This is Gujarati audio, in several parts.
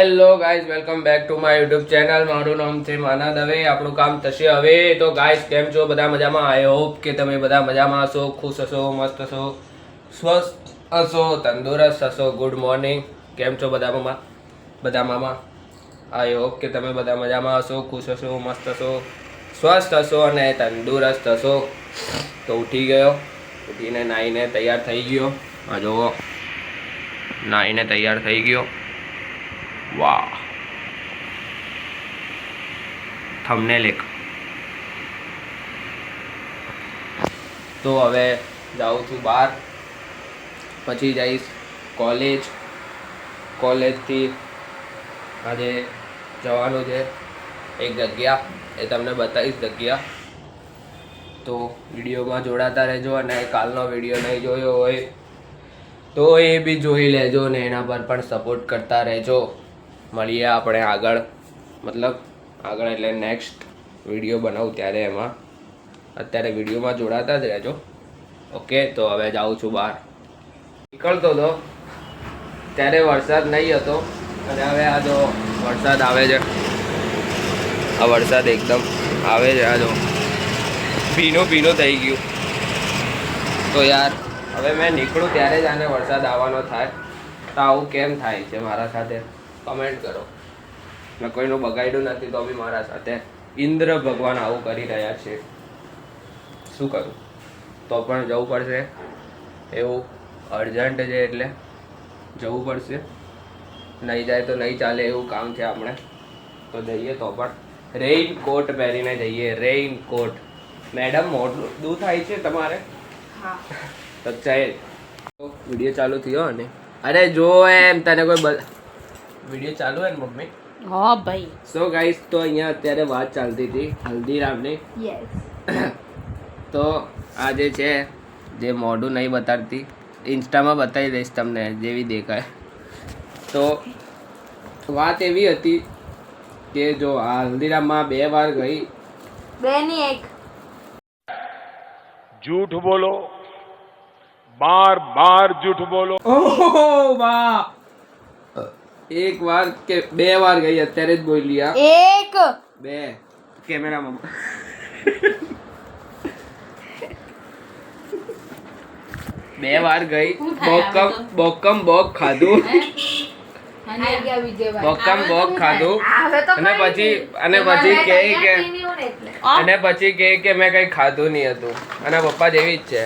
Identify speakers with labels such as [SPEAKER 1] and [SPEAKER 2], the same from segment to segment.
[SPEAKER 1] Hello guys, welcome back to my YouTube channel. મારું નામ છે માના દવે. આપણું કામ થશે હવે. તો ગાઈઝ, કેમ છો? બધા મજામાં? આઈ હોપ કે તમે બધા મજામાં હશો, ખુશ હશો, મસ્ત હશો, સ્વસ્થ હશો, તંદુરસ્ત હશો. Good morning. કેમ છો બધા મામા? બધા મામા આઈ હોપ કે તમે બધા મજામાં હશો, ખુશ હશો, મસ્ત હશો, સ્વસ્થ હશો અને તંદુરસ્ત હશો. તો ઉઠી ગયો, ઉઠીને નાહીને તૈયાર થઈ ગયો. આ જુઓ, નાહીને તૈયાર થઈ ગયો. વાહ, થંબનેલ એક. તો હવે જાઉં છું બહાર, પછી જઈશ કોલેજથી આજે જવાનું છે એક જગ્યા, એ તમને બતાવીશ જગ્યા. તો વિડીયોમાં જોડાતા રહેજો, અને કાલનો વિડીયો નહીં જોયો હોય તો એ બી જોઈ લેજો ને એના પર પણ સપોર્ટ કરતા રહેજો. મળીએ આપણે આગળ, મતલબ આગળ એટલે નેક્સ્ટ વિડીયો બનાવું ત્યારે. એમાં અત્યારે વિડીયોમાં જોડાતા જ રહેજો. ઓકે, તો હવે જાઉં છું બહાર. નીકળતો હતો ત્યારે વરસાદ નહીં હતો, અને હવે આ જો વરસાદ આવે છે. આ વરસાદ એકદમ આવે છે. આ જો ભીનું ભીનું થઈ ગયું. તો યાર, હવે મેં નીકળું ત્યારે જ આને વરસાદ આવવાનો થાય. તો આવું કેમ થાય છે મારા સાથે? કમેન્ટ કરો. મેં કોઈનું બગાડ્યું નથી, તો બી મારા સાથે ઇન્દ્ર ભગવાન આવું કરી રહ્યા છે. શું કરું? તો પણ જવું પડશે, એવું અર્જન્ટ છે એટલે જવું પડશે. નહીં જાય તો નહીં ચાલે એવું કામ છે આપણે. તો જઈએ, તો પણ રેઇનકોટ પહેરીને જઈએ. રેઇનકોટ. મેડમ, મોઢું થાય છે તમારે? હા. તો ચાલ, વિડીયો ચાલુ થયો ને? અરે જો એમ તને કોઈ વિડીયો ચાલુ હે ને મમ્મી?
[SPEAKER 2] હા ભાઈ.
[SPEAKER 1] સો ગાઈસ, તો અહીંયા અત્યારે વાત ચાલતી હતી હલ્દીરામની.
[SPEAKER 2] યસ.
[SPEAKER 1] તો આ જે છે, જે મોઢું નહીં બતાડતી, ઇન્સ્ટામાં બતાવી દઈશ તમને જેવી દેખાય. તો વાત એવી હતી કે જો આ હલ્દીરામમાં 2 વાર ગઈ.
[SPEAKER 2] 2 ની 1.
[SPEAKER 3] झूठ बोलो, बार बार झूठ बोलो.
[SPEAKER 1] ઓહ વાહ! 1 વાર કે 2 વાર ગઈ, અત્યારે જ બોલી. આ
[SPEAKER 2] 1
[SPEAKER 1] 2 કેમેરામાં 2 વાર ગઈ. બોકમ બોક ખાધું, બોકમ બોક ખાધું, અને પછી કે મેં કઈ ખાધું નહીં હતું. અને પપ્પા જેવી જ છે.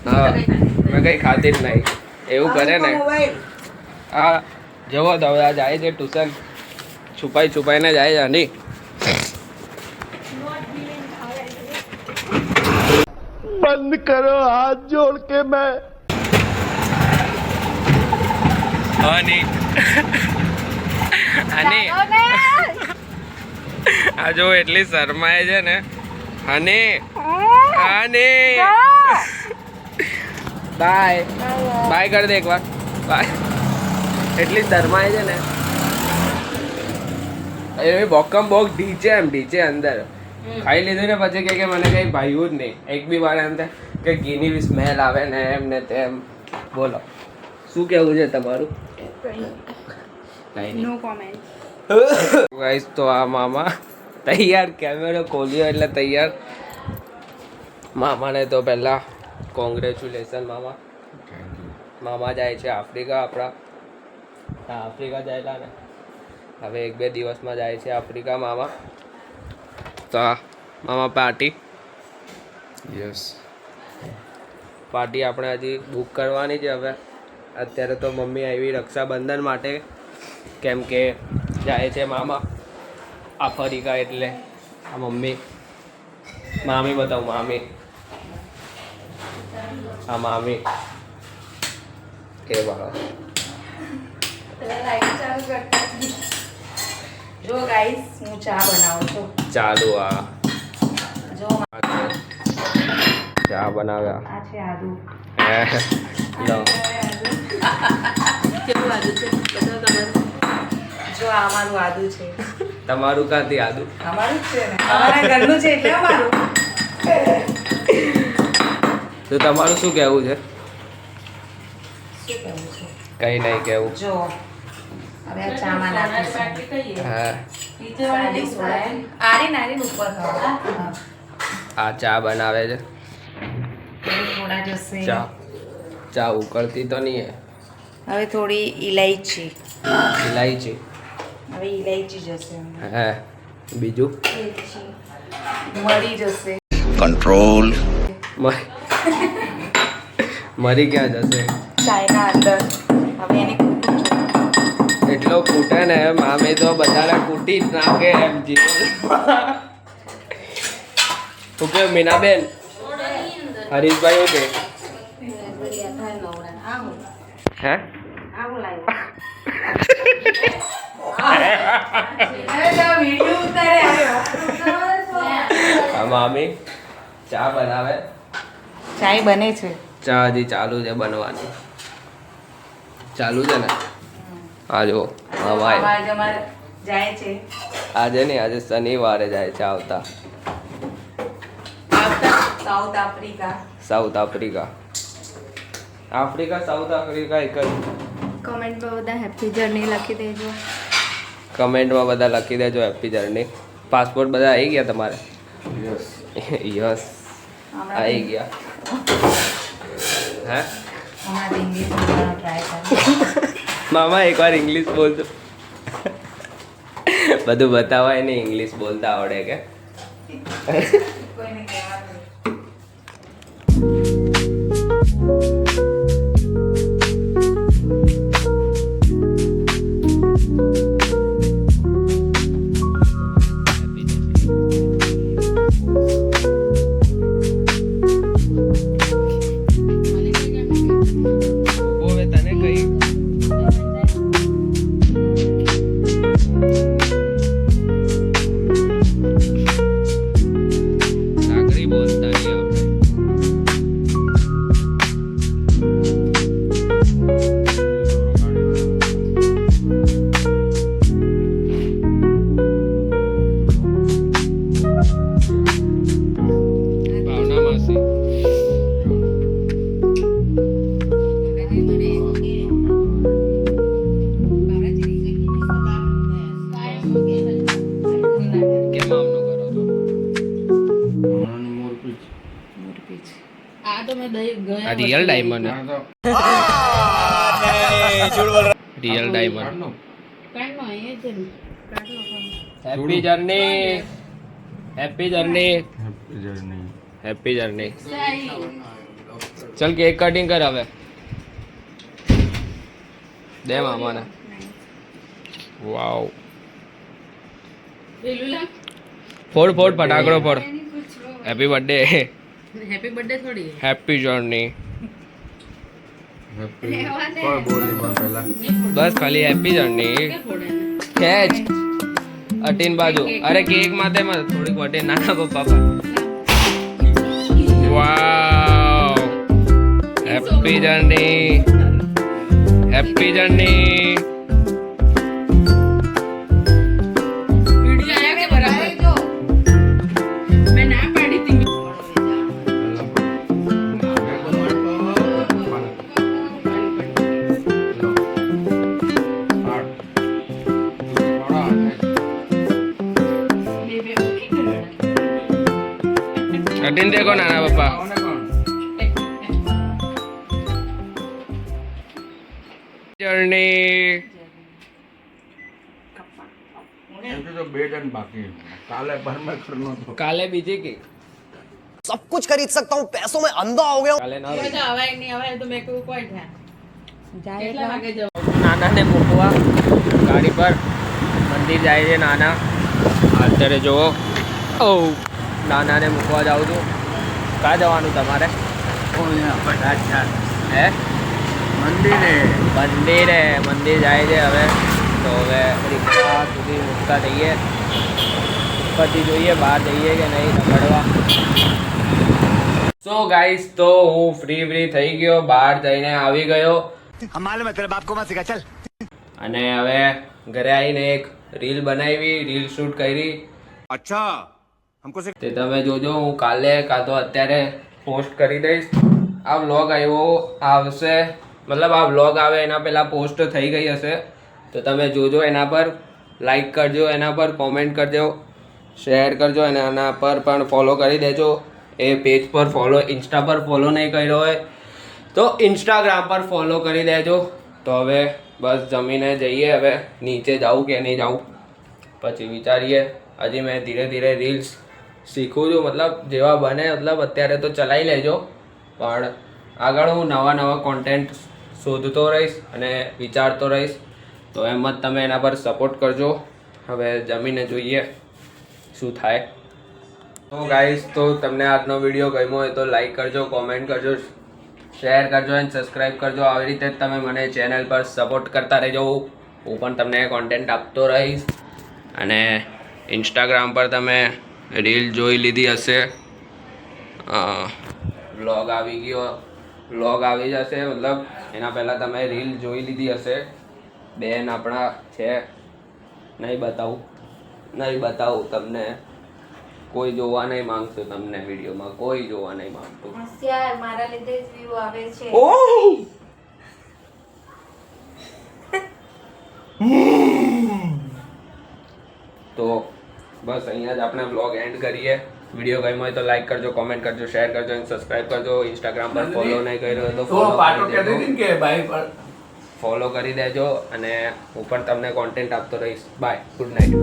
[SPEAKER 1] હા, મેં કઈ ખાધી જ નહીં, એવું કરે ને. હા, જવો તો હવે આ જાય છે ટ્યુશન. છુપાઈને જાય છે. નહીં,
[SPEAKER 3] बंद करो हाथ जोड़ के मैं.
[SPEAKER 1] આ જો એટલી શરમાય છે ને. બાય બાય કરી દે એકવાર. બાય. એટલી શરમાય છે ને. બોકમ બોક ઢીચે અંદર ખાઈ લીધું ને પછી કે મને કઈ ભાવ્યું જ નહીં. એક બી વાર એમ થાય કે ઘીની બી સ્મેલ આવે ને એમ ને તેમ. બોલો, શું કેવું છે તમારું?
[SPEAKER 2] નો કોમેન્ટ.
[SPEAKER 1] ગાઈસ, તો આ મામા તૈયાર, કેમેરો ખોલ્યો એટલે તૈયાર. મામાને તો પહેલા કોંગ્રેચ્યુલેશન મામા. મામા જાય છે આફ્રિકા. આફ્રિકા જાયેલા ને, હવે 1-2 દિવસમાં જાય છે આફ્રિકા મામા. તો મામા પાર્ટી. યસ, પાર્ટી આપણે હજી બુક કરવાની છે. હવે અત્યારે તો મમ્મી આવી રક્ષાબંધન માટે, કેમ કે જાય છે મામા આફ્રિકા. એટલે આ મામી બતાવું. મામી એ વાળા.
[SPEAKER 2] જો ગાઈસ, હું ચા બનાવું છું.
[SPEAKER 1] ચાલુ. આ
[SPEAKER 2] જો
[SPEAKER 1] ચા બનાવ્યા.
[SPEAKER 2] આ છે આદુ.
[SPEAKER 1] લો.
[SPEAKER 2] કેવું આદુ છે બતાવો તમારું. જો આ અમારું આદુ છે.
[SPEAKER 1] તમારું કાંથી આદુ?
[SPEAKER 2] અમારું જ છે ને, અમારા ઘરનું છે એટલે અમારું.
[SPEAKER 1] તો તમારું શું કહેવું છે?
[SPEAKER 2] શું કહેવું છે?
[SPEAKER 1] કંઈ નહીં કહેવું.
[SPEAKER 2] જો હવે આ ચામાં નાખીશું.
[SPEAKER 1] હા
[SPEAKER 2] સાદી સોડા એમ. આરી ઉપર ખાવા.
[SPEAKER 1] આ ચા બનાવે છે.
[SPEAKER 2] થોડા જશે.
[SPEAKER 1] ચા ઉકળતી તો નહીં હે.
[SPEAKER 2] હવે થોડી ઇલાયચી.
[SPEAKER 1] ઇલાયચી.
[SPEAKER 2] હવે ઇલાયચી જશે.
[SPEAKER 1] હે બીજું
[SPEAKER 2] મરી જશે.
[SPEAKER 4] કંટ્રોલ.
[SPEAKER 1] મરી ક્યાં જશે?
[SPEAKER 2] ચાયના અંદર. હવે એની કૂટું છે.
[SPEAKER 1] એટલો કૂટે ને મામી તો બધાને કૂટી જ નાખે એમ જીવન. શું કે મીનાબેન? હરીશભાઈ શું કે? હે મામી ચા બનાવે.
[SPEAKER 2] ચાય બને છે.
[SPEAKER 1] ચા હજી ચાલુ છે બનવાની. ચાલુ છે ને? આ જો હવાય
[SPEAKER 2] અવાજ અમારે જાય છે.
[SPEAKER 1] આજે નહીં, આજે શનિવારે જાય છે આવતા.
[SPEAKER 2] South Africa.
[SPEAKER 1] South Africa. South Africa એક જ.
[SPEAKER 5] કમેન્ટમાં બધા હેપી જર્ની લખી દેજો.
[SPEAKER 1] કમેન્ટમાં બધા લખી દેજો હેપી જર્ની. પાસપોર્ટ બધા આવી ગયા તમારે? યસ આવી ગયા. હે
[SPEAKER 2] હમણાં ઇંગ્લિશ બોલવાનો ટ્રાય કરો.
[SPEAKER 1] મામા એકવાર ઇંગ્લિશ બોલજો. બધું બતાવાય ને ઇંગ્લિશ બોલતા આવડે કે?
[SPEAKER 2] કોઈને કહેવાનું.
[SPEAKER 1] તને કઈ સાગરી બોલતા નહીં આપણે. ભાવના માસી કેમ આમનું કરો છો? આ real diamond real diamond. Happy journey. Happy journey. Happy journey. ચલ કેક કટિંગ કર હવે. દે મામાને. વાવ. ફોડ ફટાકડો ફોડ. Happy birthday.
[SPEAKER 2] હેપી બર્થડે થોડી.
[SPEAKER 1] Happy journey. બસ ખાલી હેપી જર્ની. ખેંચ અટીન બાજુ. અરે કેક માથે માં થોડીક વટે નાના પપ્પા પર. Wow. Happy journey. Happy journey. અટીન દેખો નાના પપ્પા. જર્ની. કાલે બીજી કે
[SPEAKER 6] सब कुछ खरीद सकता हूँ पैसों में अंधा हो गया
[SPEAKER 1] કાલે ના
[SPEAKER 2] હવાય નહીં હવે તો મેં કહ્યું કોઈ થયા. કેટલા વાગે જવું?
[SPEAKER 1] નાનાને મૂકવા ગાડી પર મંદિર જાય છે નાના. અત્યારે જુઓ ઓ નાનાને મૂકવા જાઉં છું. ક્યાં જવાનું તમારે? હે મંદિર જાય છે હવે. તો હવે રિક્ષા સુધી મૂકતા જઈએ પછી જોઈએ બહાર જઈએ કે નહીં રખડવા. સો ગાઈસ તો હું ફ્રી થઈ ગયો, બહાર જઈને આવી ગયો અને હવે ઘરે આવીને એક રીલ બનાવી, રીલ શૂટ કરી.
[SPEAKER 4] अच्छा हमको से
[SPEAKER 1] તે તમે જોજો. હું કાલે કાં તો અત્યારે પોસ્ટ કરી દઈશ. આ વ્લોગ આવશે, મતલબ આ વ્લોગ આવે એના પહેલાં પોસ્ટ થઈ ગઈ હશે. તો તમે જોજો, એના પર લાઈક કરજો, એના પર કોમેન્ટ કરજો, શેર કરજો અને આના પર પણ ફોલો કરી દેજો. એ પેજ પર ફોલો, ઇન્સ્ટા પર ફોલો નહીં કર્યો હોય તો ઇન્સ્ટાગ્રામ પર ફોલો કરી દેજો. તો હવે બસ જમીને જઈએ, હવે નીચે જાઉં કે નહીં જાઉં પછી વિચારીએ. હજી મેં ધીરે ધીરે રીલ્સ શીખું છું, મતલબ જેવા બને, મતલબ અત્યારે તો ચલાવી લેજો, પણ આગળ હું નવા કોન્ટેન્ટ શોધતો રહીશ અને વિચારતો રહીશ. તો એમ જ તમે એના પર સપોર્ટ કરજો. હવે જમીને જોઈએ શું થાય. તો ગાઈસ, તો તમને આજનો વિડીયો ગમ્યો હોય તો લાઈક કરજો, કોમેન્ટ કરજો, શેર કરજો અને સબસ્ક્રાઈબ કરજો. આવી રીતે જ તમે મને ચેનલ પર સપોર્ટ કરતા રહેજો. હું પણ તમને કોન્ટેન્ટ આપતો રહીશ. અને ઇન્સ્ટાગ્રામ પર તમે રીલ જોઈ લીધી હશે, વ્લોગ આવી ગયો, વ્લોગ આવી જશે, મતલબ એના પહેલાં તમે રીલ જોઈ લીધી હશે. બેન આપણા છે, નહીં બતાવું તમને, કોઈ જોવા નહીં માંગતું, તમને વિડીયોમાં કોઈ જોવા નહીં માંગતું.
[SPEAKER 5] હોશિયાર, મારા લીધે જ વ્યૂ આવે છે.
[SPEAKER 1] તો બસ અહીંયા જ આપણે બ્લોગ એન્ડ કરીએ. વિડીયો ગમ્યો હોય તો લાઈક કરજો, કોમેન્ટ કરજો, શેર કરજો અને સબસ્ક્રાઇબ કરજો. ઇન્સ્ટાગ્રામ પર ફોલો નહીં કર્યો હોય તો ફોલો કરી દેજો અને હું પણ તમને કોન્ટેન્ટ આપતો રહીશ. Bye, good night.